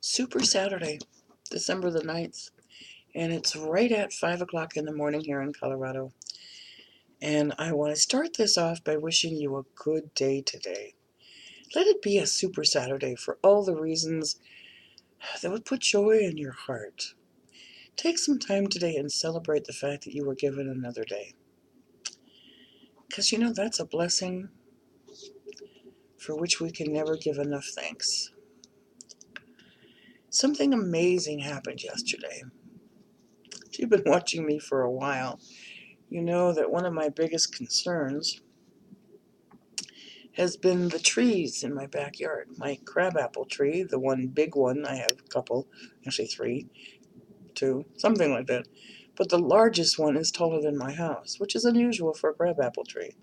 Super Saturday, December the 9th, and it's right at 5 o'clock in the morning here in Colorado. And I want to start this off by wishing you a good day today. Let it be a Super Saturday for all the reasons that would put joy in your heart. Take some time today and celebrate the fact that you were given another day. Because that's a blessing for which we can never give enough thanks. Something amazing happened yesterday. If you've been watching me for a while, you know that one of my biggest concerns has been the trees in my backyard. My crabapple tree, the one big one, I have a couple, actually three, two, something like that. But the largest one is taller than my house, which is unusual for a crabapple tree.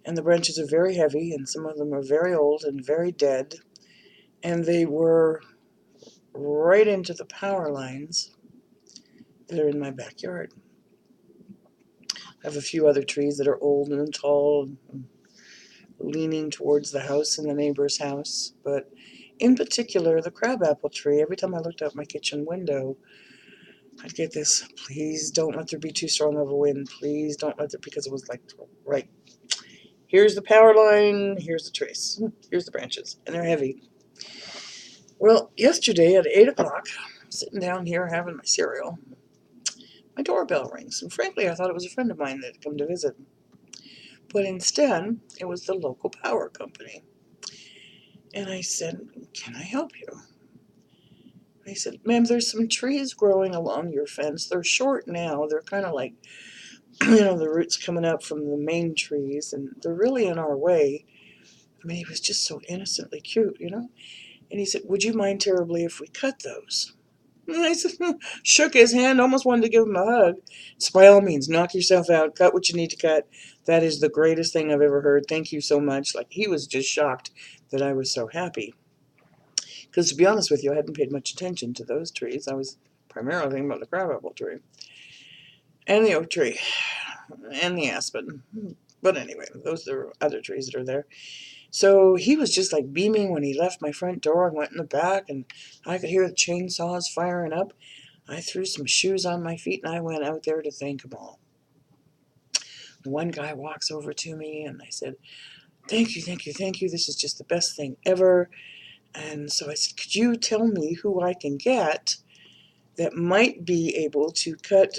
And the branches are very heavy, and some of them are very old and very dead. And they were right into the power lines that are in my backyard. I have a few other trees that are old and tall, leaning towards the house and the neighbor's house, but in particular the crabapple tree, every time I looked out my kitchen window, I'd get this, please don't let there be too strong of a wind, please don't let there, because it was like, right, here's the power line, here's the trees, here's the branches, and they're heavy. Well, yesterday at 8 o'clock, sitting down here having my cereal, my doorbell rings, and frankly I thought it was a friend of mine that had come to visit. But instead, it was the local power company. And I said, can I help you? They said, ma'am, there's some trees growing along your fence. They're short now. They're kind of like, the roots coming up from the main trees, and they're really in our way. I mean, he was just so innocently cute. And he said, would you mind terribly if we cut those? And I said, shook his hand, almost wanted to give him a hug. So by all means, knock yourself out, cut what you need to cut. That is the greatest thing I've ever heard. Thank you so much. Like, he was just shocked that I was so happy. Because to be honest with you, I hadn't paid much attention to those trees. I was primarily thinking about the crabapple tree and the oak tree and the aspen. But anyway, those are other trees that are there. So he was just like beaming when he left my front door and went in the back, and I could hear the chainsaws firing up. I threw some shoes on my feet and I went out there to thank them all. One guy walks over to me and I said, thank you, thank you, thank you. This is just the best thing ever. And so I said, could you tell me who I can get that might be able to cut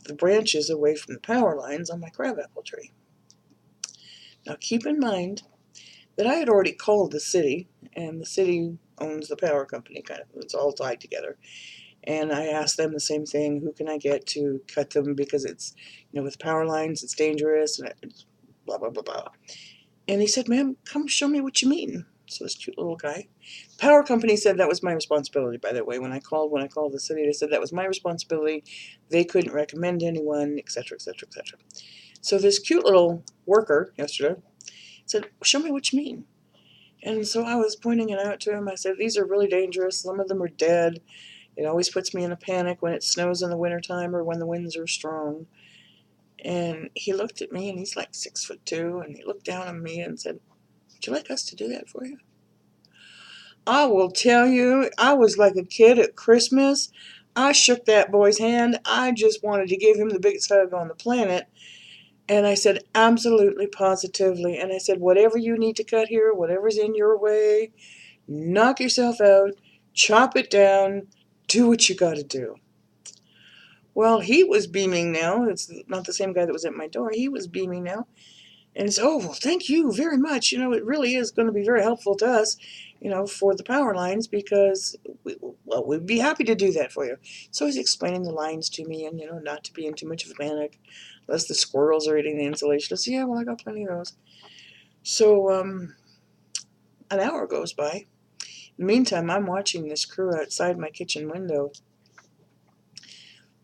the branches away from the power lines on my crabapple tree? Now keep in mind that I had already called the city, and the city owns the power company, kind of. It's all tied together. And I asked them the same thing, who can I get to cut them, because it's, with power lines, it's dangerous, and it's blah, blah, blah, blah. And he said, ma'am, come show me what you mean. So this cute little guy. Power company said that was my responsibility, by the way. When I called the city, they said that was my responsibility. They couldn't recommend anyone, etc., etc., etc. So this cute little worker yesterday said, show me what you mean. And so I was pointing it out to him. I said, these are really dangerous. Some of them are dead. It always puts me in a panic when it snows in the wintertime or when the winds are strong. And he looked at me, and he's like 6'2", and he looked down at me and said, would you like us to do that for you? I will tell you, I was like a kid at Christmas. I shook that boy's hand. I just wanted to give him the biggest hug on the planet. And I said, absolutely, positively. And I said, whatever you need to cut here, whatever's in your way, knock yourself out, chop it down, do what you got to do. Well, he was beaming now. It's not the same guy that was at my door. He was beaming now. And it's, oh, well, thank you very much. It really is going to be very helpful to us, for the power lines, because, we'd be happy to do that for you. So he's explaining the lines to me, and, not to be in too much of a panic, unless the squirrels are eating the insulation. I said, yeah, well, I got plenty of those. So an hour goes by. In the meantime, I'm watching this crew outside my kitchen window.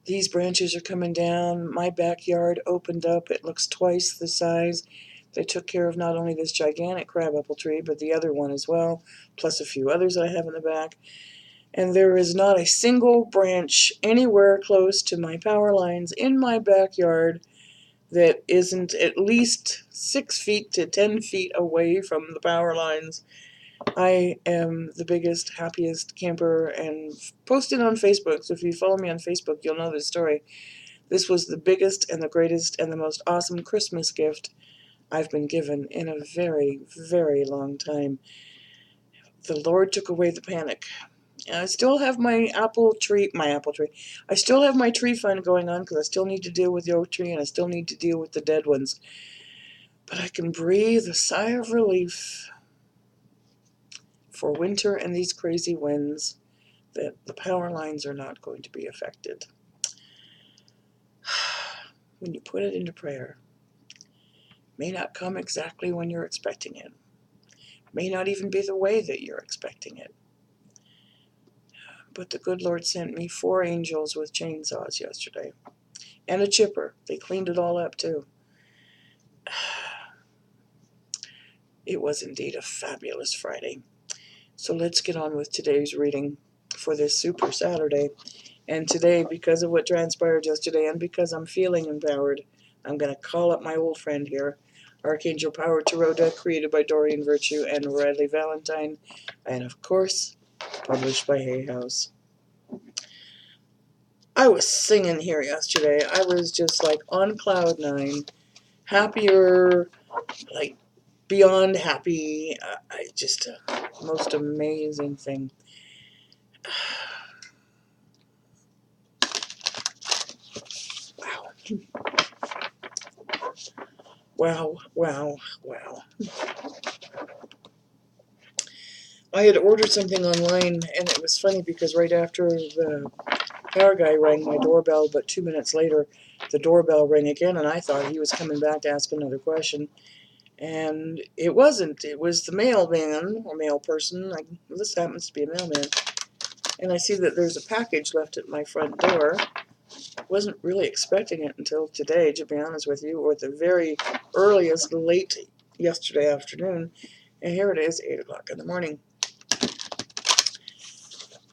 These branches are coming down. My backyard opened up. It looks twice the size. They took care of not only this gigantic crabapple tree, but the other one as well, plus a few others that I have in the back. And there is not a single branch anywhere close to my power lines in my backyard that isn't at least 6 feet to 10 feet away from the power lines. I am the biggest, happiest camper, and posted on Facebook. So if you follow me on Facebook, you'll know this story. This was the biggest and the greatest and the most awesome Christmas gift I've been given in a very, very long time. The Lord took away the panic. And I still have my apple tree. I still have my tree fund going on because I still need to deal with the oak tree and I still need to deal with the dead ones. But I can breathe a sigh of relief for winter and these crazy winds that the power lines are not going to be affected. When you put it into prayer, it may not come exactly when you're expecting it. May not even be the way that you're expecting it. But the good Lord sent me 4 angels with chainsaws yesterday. And a chipper. They cleaned it all up too. It was indeed a fabulous Friday. So let's get on with today's reading for this Super Saturday. And today, because of what transpired yesterday and because I'm feeling empowered, I'm going to call up my old friend here, Archangel Power Tarot deck, created by Dorian Virtue and Radley Valentine, and of course, published by Hay House. I was singing here yesterday. I was just like on cloud 9, happier, like beyond happy. I just, most amazing thing. Wow. Wow. I had ordered something online, and it was funny because right after the power guy rang my doorbell, but 2 minutes later, the doorbell rang again, and I thought he was coming back to ask another question. And it wasn't. It was the mailman or mail person. Like, this happens to be a mailman. And I see that there's a package left at my front door. Wasn't really expecting it until today, to be honest with you, or at the very earliest, late yesterday afternoon. And here it is, 8 o'clock in the morning.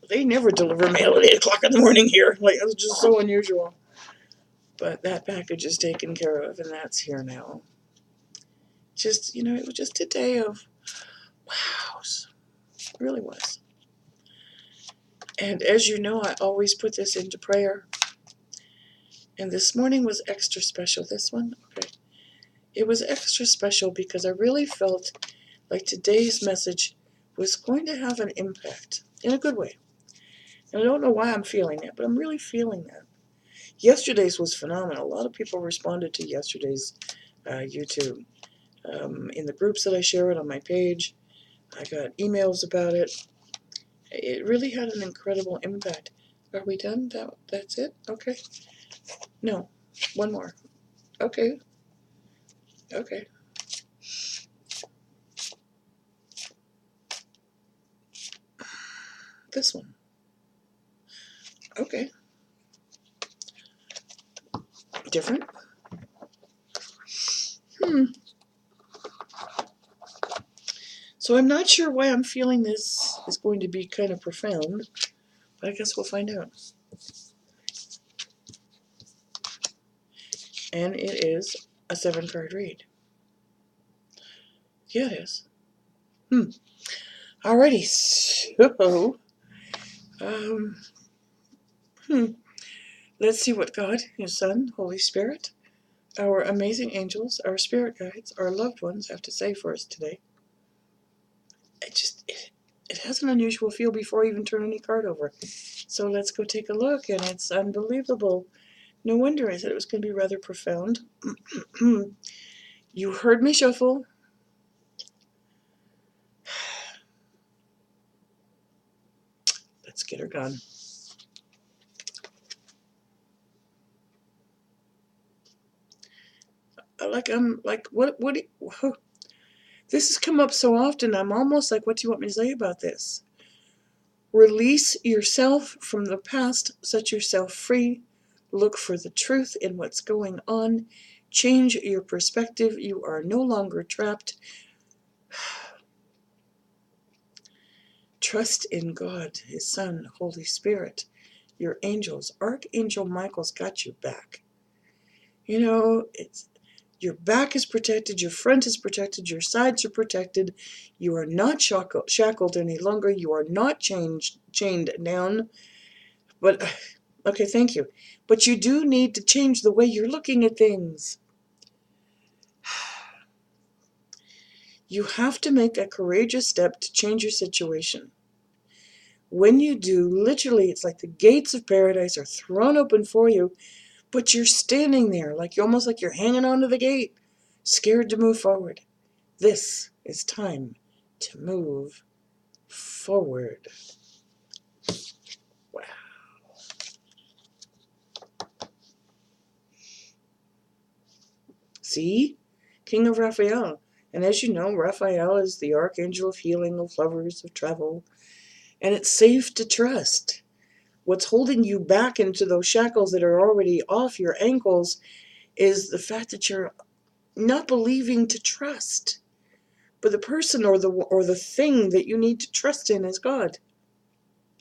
They never deliver mail at 8 o'clock in the morning here. Like, it's just so unusual. But that package is taken care of, and that's here now. Just, it was just a day of wows. It really was. And as you know, I always put this into prayer. And this morning was extra special. This one? Okay. It was extra special because I really felt like today's message was going to have an impact in a good way. And I don't know why I'm feeling that, but I'm really feeling that. Yesterday's was phenomenal. A lot of people responded to yesterday's YouTube. In the groups that I share it on my page, I got emails about it. It really had an incredible impact. Are we done? That's it? Okay. No. One more. Okay. This one. Okay. Different. So I'm not sure why I'm feeling this is going to be kind of profound, but I guess we'll find out. And it is a 7-card read. Yeah, it is. Alrighty, so let's see what God, His Son, Holy Spirit, our amazing angels, our spirit guides, our loved ones have to say for us today. It has an unusual feel before I even turn any card over. So let's go take a look, and it's unbelievable. No wonder I said it was going to be rather profound. You heard me shuffle. Let's get her done. What? This has come up so often, I'm almost like, what do you want me to say about this? Release yourself from the past, set yourself free, look for the truth in what's going on, change your perspective, you are no longer trapped. Trust in God, His Son, Holy Spirit, your angels. Archangel Michael's got your back. Your back is protected, your front is protected, your sides are protected. You are not shackled any longer. You are not chained down. But, okay, thank you. But you do need to change the way you're looking at things. You have to make a courageous step to change your situation. When you do, literally, it's like the gates of paradise are thrown open for you, but you're standing there, almost like you're hanging onto the gate, scared to move forward. This is time to move forward. Wow. See? King of Raphael. And as you know, Raphael is the archangel of healing, of lovers, of travel. And it's safe to trust. What's holding you back into those shackles that are already off your ankles is the fact that you're not believing to trust. But the person or the thing that you need to trust in is God.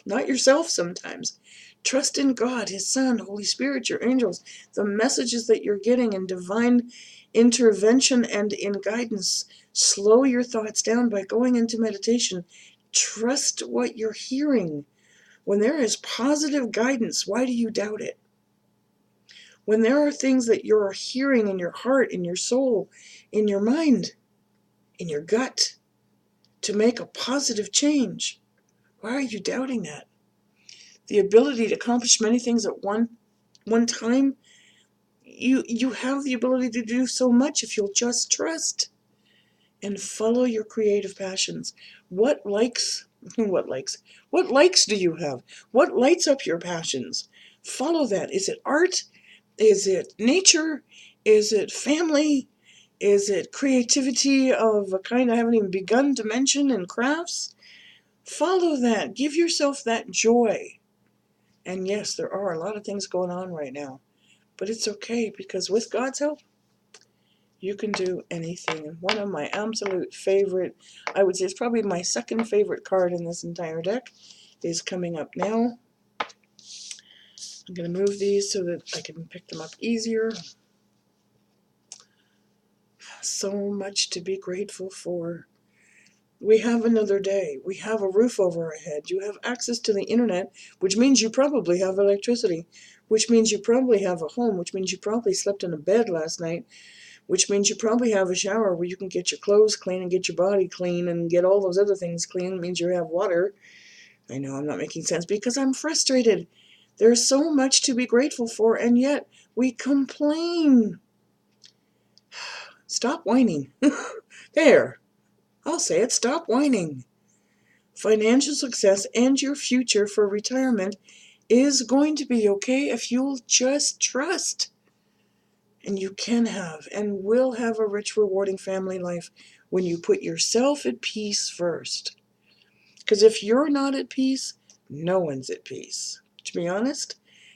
Not yourself sometimes. Trust in God, His Son, Holy Spirit, your angels, the messages that you're getting in divine intervention and in guidance. Slow your thoughts down by going into meditation. Trust what you're hearing. When there is positive guidance, why do you doubt it? When there are things that you're hearing in your heart, in your soul, in your mind, in your gut, to make a positive change, why are you doubting that? The ability to accomplish many things at one time, you have the ability to do so much if you'll just trust and follow your creative passions. What likes do you have? What lights up your passions? Follow that. Is it art? Is it nature? Is it family? Is it creativity of a kind I haven't even begun to mention in crafts? Follow that. Give yourself that joy. And yes, there are a lot of things going on right now. But it's okay, because with God's help, you can do anything. And one of my absolute favorite, I would say it's probably my second favorite card in this entire deck, is coming up now. I'm going to move these so that I can pick them up easier. So much to be grateful for. We have another day. We have a roof over our head. You have access to the internet, which means you probably have electricity, which means you probably have a home, which means you probably slept in a bed last night, which means you probably have a shower where you can get your clothes clean and get your body clean and get all those other things clean. It means you have water. I know I'm not making sense because I'm frustrated. There's so much to be grateful for, and yet we complain. Stop whining. There. I'll say it. Stop whining. Financial success and your future for retirement is going to be okay if you'll just trust. And you can have and will have a rich, rewarding family life when you put yourself at peace first. Because if you're not at peace, no one's at peace. To be honest,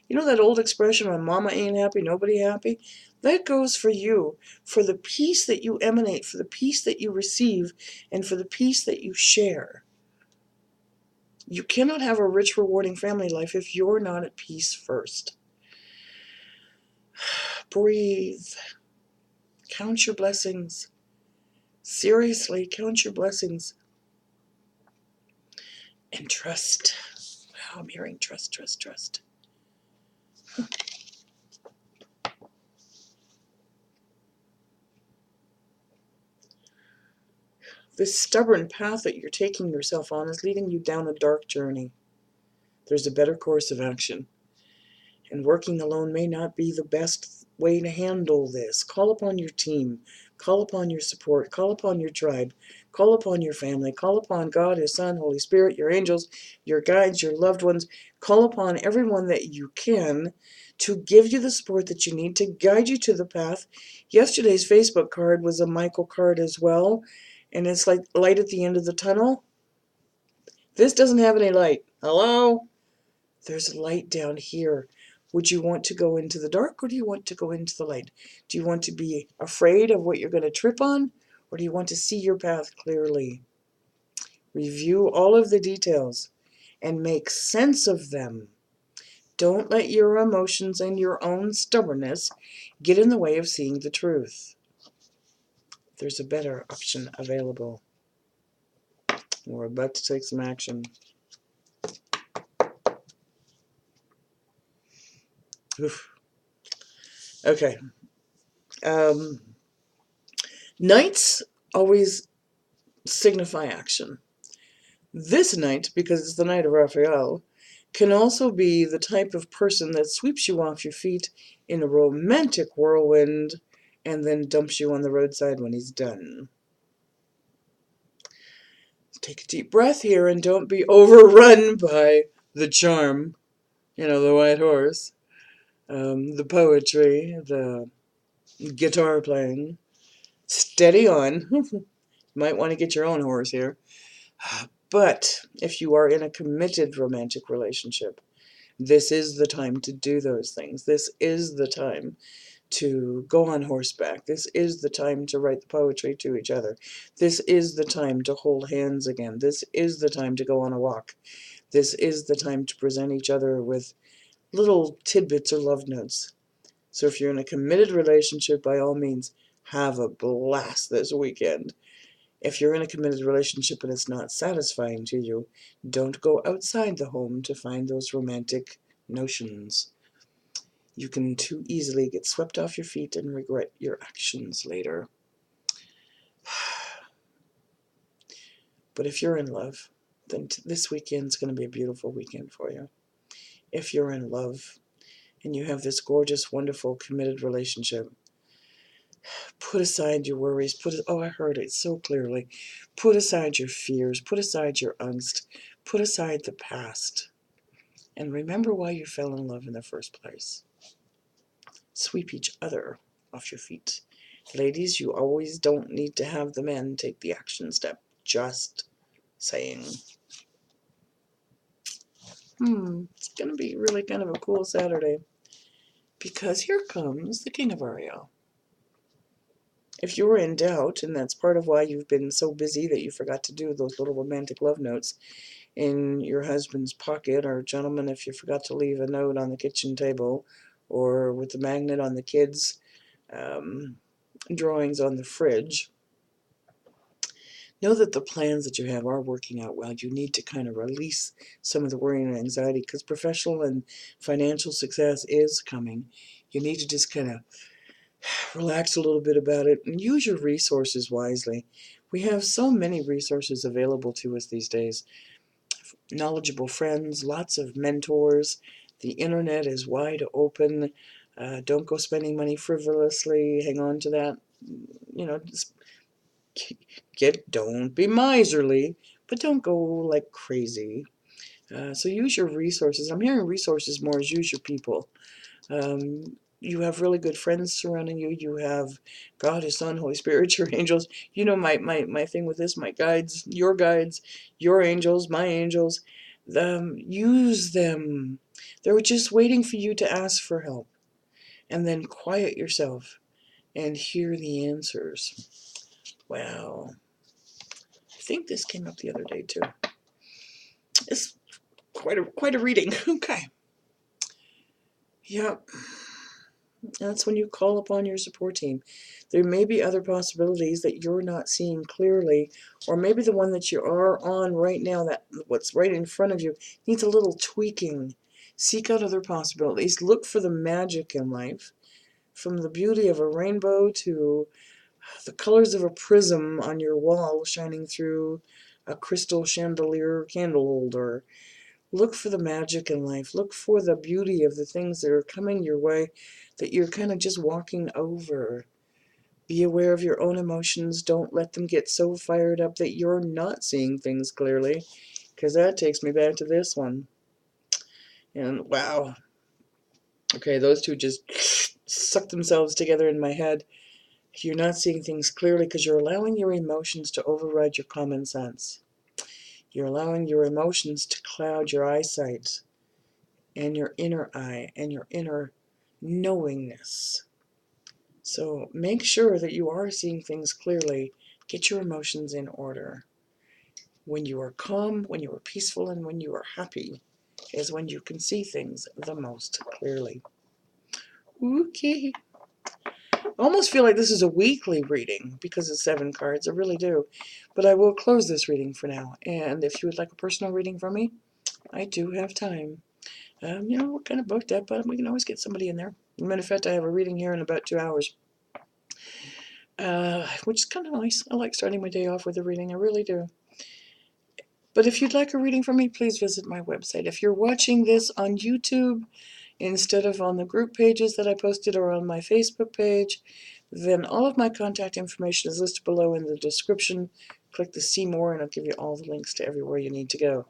you know that old expression, when mama ain't happy, nobody happy? That goes for you, for the peace that you emanate, for the peace that you receive, and for the peace that you share. You cannot have a rich, rewarding family life if you're not at peace first. Breathe. Count your blessings. Seriously, count your blessings. And trust. Wow, I'm hearing trust, trust, trust. This stubborn path that you're taking yourself on is leading you down a dark journey. There's a better course of action. And working alone may not be the best way to handle this. Call upon your team. Call upon your support. Call upon your tribe. Call upon your family. Call upon God, His Son, Holy Spirit, your angels, your guides, your loved ones. Call upon everyone that you can to give you the support that you need to guide you to the path. Yesterday's Facebook card was a Michael card as well. And it's like light at the end of the tunnel. This doesn't have any light. Hello? There's light down here. Would you want to go into the dark, or do you want to go into the light? Do you want to be afraid of what you're going to trip on, or do you want to see your path clearly? Review all of the details and make sense of them. Don't let your emotions and your own stubbornness get in the way of seeing the truth. there's a better option available. We're about to take some action. Oof. Okay. Nights always signify action. This night, because it's the night of Raphael, can also be the type of person that sweeps you off your feet in a romantic whirlwind and then dumps you on the roadside when he's done. Take a deep breath here and don't be overrun by the charm, the white horse, the poetry, the guitar playing. Steady on. Might want to get your own horse here. But if you are in a committed romantic relationship, this is the time to do those things. This is the time to go on horseback. This is the time to write the poetry to each other. This is the time to hold hands again. This is the time to go on a walk. This is the time to present each other with little tidbits or love notes. So if you're in a committed relationship, by all means, have a blast this weekend. If you're in a committed relationship and it's not satisfying to you, don't go outside the home to find those romantic notions. You can too easily get swept off your feet and regret your actions later. But if you're in love, then this weekend's going to be a beautiful weekend for you. If you're in love and you have this gorgeous, wonderful, committed relationship, put aside your worries. I heard it so clearly. Put aside your fears. Put aside your angst. Put aside the past. And remember why you fell in love in the first place. Sweep each other off your feet. Ladies, you always don't need to have the men take the action step. Just saying. It's going to be really kind of a cool Saturday. Because here comes the King of Ariel. If you were in doubt, and that's part of why you've been so busy that you forgot to do those little romantic love notes in your husband's pocket, or gentlemen, if you forgot to leave a note on the kitchen table, or with the magnet on the kids' drawings on the fridge, know that the plans that you have are working out well. You need to kind of release some of the worry and anxiety because professional and financial success is coming. You need to just kind of relax a little bit about it and use your resources wisely. We have so many resources available to us these days. Knowledgeable friends, lots of mentors. The internet is wide open. Don't go spending money frivolously. Hang on to that. Just don't be miserly, but don't go like crazy. So use your resources. I'm hearing resources more as use your people. You have really good friends surrounding you. You have God, His Son, Holy Spirit, your angels. My thing with this, my guides, your angels, my angels. Use them. They're just waiting for you to ask for help. And then quiet yourself and hear the answers. Wow. I think this came up the other day too. It's quite a reading. Okay. Yep. That's when you call upon your support team. There may be other possibilities that you're not seeing clearly, or maybe the one that you are on right now, that what's right in front of you, needs a little tweaking. Seek out other possibilities. Look for the magic in life, from the beauty of a rainbow to the colors of a prism on your wall shining through a crystal chandelier candle holder. Look for the magic in life. Look for the beauty of the things that are coming your way that you're kind of just walking over. Be aware of your own emotions. Don't let them get so fired up that you're not seeing things clearly, because that takes me back to this one. And wow. Okay, those two just suck themselves together in my head. You're not seeing things clearly because you're allowing your emotions to override your common sense. You're allowing your emotions to cloud your eyesight and your inner eye and your inner knowingness. So make sure that you are seeing things clearly. Get your emotions in order. When you are calm, when you are peaceful, and when you are happy is when you can see things the most clearly. Okay. I almost feel like this is a weekly reading because it's 7 cards. I really do. But I will close this reading for now. And if you would like a personal reading from me, I do have time. We're kind of booked up, but we can always get somebody in there. As a matter of fact, I have a reading here in about 2 hours, which is kind of nice. I like starting my day off with a reading. I really do. But if you'd like a reading from me, please visit my website. If you're watching this on YouTube instead of on the group pages that I posted or on my Facebook page, then all of my contact information is listed below in the description. Click the See More and I'll give you all the links to everywhere you need to go.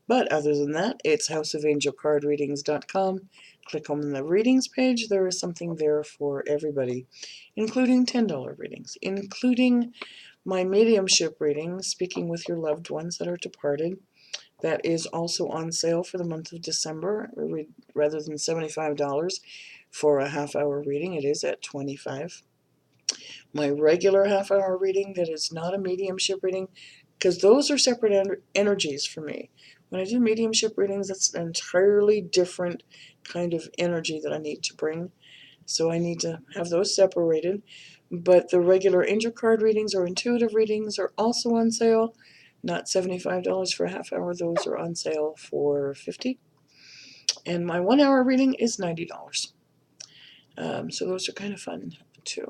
But other than that, it's houseofangelcardreadings.com. Click on the readings page. There is something there for everybody, including $10 readings, including my mediumship reading, Speaking with Your Loved Ones That Are Departed. That is also on sale for the month of December. Rather than $75 for a half-hour reading, it is at $25. My regular half-hour reading that is not a mediumship reading, because those are separate energies for me. When I do mediumship readings, it's an entirely different kind of energy that I need to bring. So I need to have those separated. But the regular angel card readings or intuitive readings are also on sale. Not $75 for a half hour. Those are on sale for $50. And my 1 hour reading is $90. So those are kind of fun too.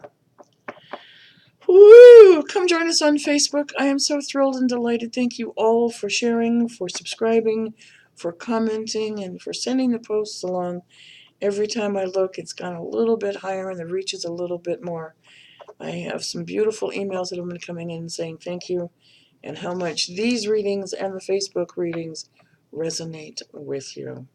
Woo! Come join us on Facebook. I am so thrilled and delighted. Thank you all for sharing, for subscribing, for commenting, and for sending the posts along. Every time I look, it's gone a little bit higher and the reach is a little bit more. I have some beautiful emails that have been coming in saying thank you and how much these readings and the Facebook readings resonate with you.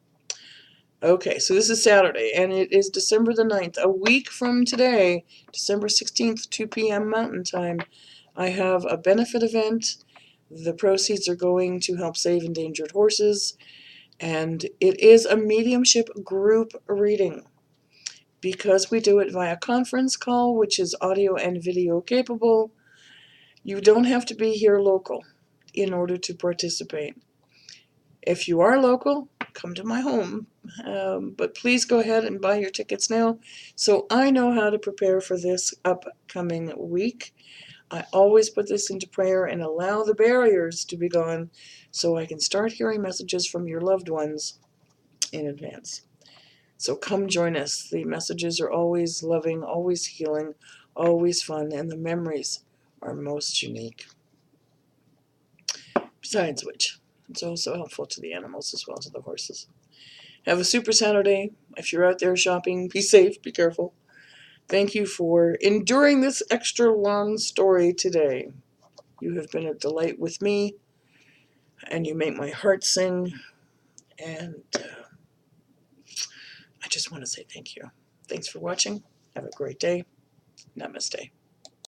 Okay, so this is Saturday, and it is December the 9th, a week from today, December 16th, 2 p.m. Mountain Time. I have a benefit event. The proceeds are going to help save endangered horses, and it is a mediumship group reading. Because we do it via conference call, which is audio and video capable, you don't have to be here local in order to participate. If you are local, come to my home. But please go ahead and buy your tickets now so I know how to prepare for this upcoming week. I always put this into prayer and allow the barriers to be gone so I can start hearing messages from your loved ones in advance. So come join us. The messages are always loving, always healing, always fun, and the memories are most unique. Besides which, it's also helpful to the animals as well as the horses. Have a super Saturday. If you're out there shopping, be safe, be careful. Thank you for enduring this extra long story today. You have been a delight with me, and you make my heart sing, and I just want to say thank you. Thanks for watching. Have a great day. Namaste.